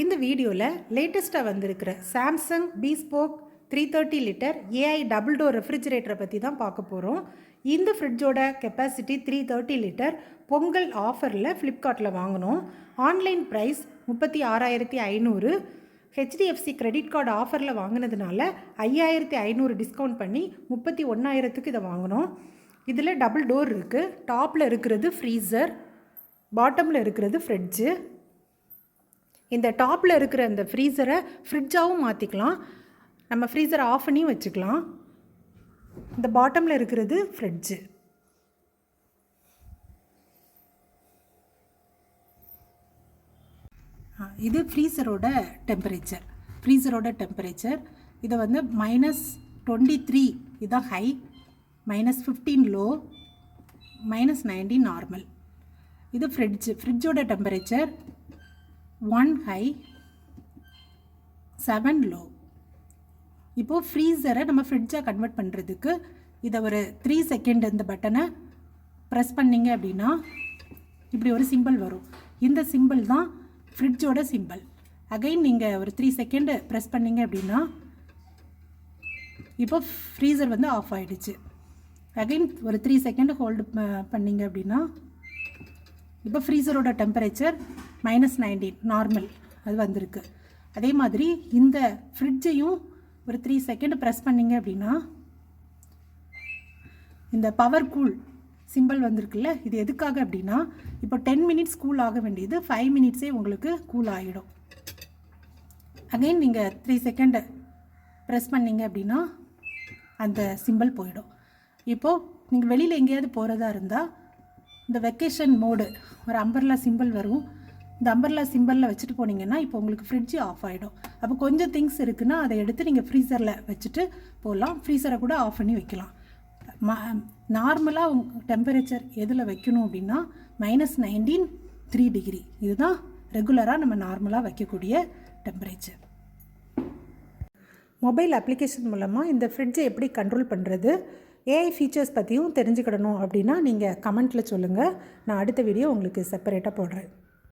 இந்த வீடியோவில் லேட்டஸ்ட்டாக வந்திருக்கிற Samsung bespoke 330 litre AI double door ரெஃப்ரிஜரேட்டரை பற்றி தான் பார்க்க போகிறோம். இந்த ஃப்ரிட்ஜோட கெப்பாசிட்டி 330 லிட்டர் பொங்கல் ஆஃபரில் ஃப்ளிப்கார்ட்டில் வாங்கினோம். Online price 36,500. HDFC credit card ஆஃபரில் வாங்கினதுனால 5,500 டிஸ்கவுண்ட் பண்ணி 31,000க்கு இதை வாங்கினோம். இதில் டபுள் டோர் இருக்குது. டாப்பில் இருக்கிறது ஃப்ரீசர், பாட்டமில் இருக்கிறது ஃப்ரிட்ஜு. இந்த டாப்பில் இருக்கிற இந்த ஃப்ரீசரை ஃப்ரிட்ஜாகவும் மாற்றிக்கலாம். நம்ம ஃப்ரீசரை ஆஃப் பண்ணியும் வச்சுக்கலாம். இந்த பாட்டமில் இருக்கிறது ஃப்ரிட்ஜு. இது ஃப்ரீசரோட டெம்பரேச்சர். இதை வந்து -23 இதுதான் ஹை, -15 லோ, -19 நார்மல். இது ஃப்ரிட்ஜோட டெம்பரேச்சர் 1 ஹை 7 லோ. இப்போது ஃப்ரீசரை நம்ம ஃப்ரிட்ஜாக கன்வெர்ட் பண்ணுறதுக்கு இதை ஒரு 3 செகண்ட் இந்த பட்டனை ப்ரெஸ் பண்ணிங்க அப்படின்னா இப்படி ஒரு சிம்பிள் வரும். இந்த சிம்பிள் தான் ஃப்ரிட்ஜோட சிம்பிள். அகைன் நீங்கள் ஒரு 3 செகண்டு ப்ரெஸ் பண்ணிங்க அப்படின்னா இப்போ ஃப்ரீசர் வந்து ஆஃப் ஆகிடுச்சு. அகைன் ஒரு 3 செகண்டு ஹோல்டு பண்ணிங்க அப்படின்னா இப்போ ஃப்ரீசரோட டெம்பரேச்சர் -19 நார்மல் அது வந்திருக்கு. அதே மாதிரி இந்த ஃப்ரிட்ஜையும் ஒரு 3 செகண்ட் ப்ரெஸ் பண்ணிங்க அப்படின்னா இந்த பவர் கூல் சிம்பிள் வந்திருக்குல்ல, இது எதுக்காக அப்படின்னா இப்போ 10 மினிட்ஸ் கூல் ஆக வேண்டியது 5 மினிட்ஸே உங்களுக்கு கூல் ஆகிடும். அகைன் நீங்கள் 3 செகண்ட் ப்ரெஸ் பண்ணிங்க அப்படின்னா அந்த சிம்பிள் போயிடும். இப்போது நீங்கள் வெளியில் எங்கேயாவது போகிறதா இருந்தால் இந்த வெக்கேஷன் மோடு ஒரு அம்பர்லா சிம்பிள் வரும். இந்த அம்பர்லா சிம்பிளில் வச்சுட்டு போனீங்கன்னா இப்போ உங்களுக்கு ஃப்ரிட்ஜு ஆஃப் ஆகிடும். அப்போ கொஞ்சம் திங்ஸ் இருக்குன்னா அதை எடுத்து நீங்கள் ஃப்ரீசரில் வச்சுட்டு போகலாம். ஃப்ரீசரை கூட ஆஃப் பண்ணி வைக்கலாம். நார்மலாக டெம்பரேச்சர் எதில் வைக்கணும் அப்படின்னா -19 3 டிகிரி. இதுதான் ரெகுலராக நம்ம நார்மலாக வைக்கக்கூடிய டெம்பரேச்சர். மொபைல் அப்ளிகேஷன் மூலமாக இந்த ஃப்ரிட்ஜை எப்படி கண்ட்ரோல் பண்ணுறது, ஏஐ ஃபீச்சர்ஸ் பற்றியும் தெரிஞ்சுக்கிடணும் அப்படின்னா நீங்கள் கமெண்ட்டில் சொல்லுங்கள். நான் அடுத்த வீடியோ உங்களுக்கு செப்பரேட்டாக போடுறேன்.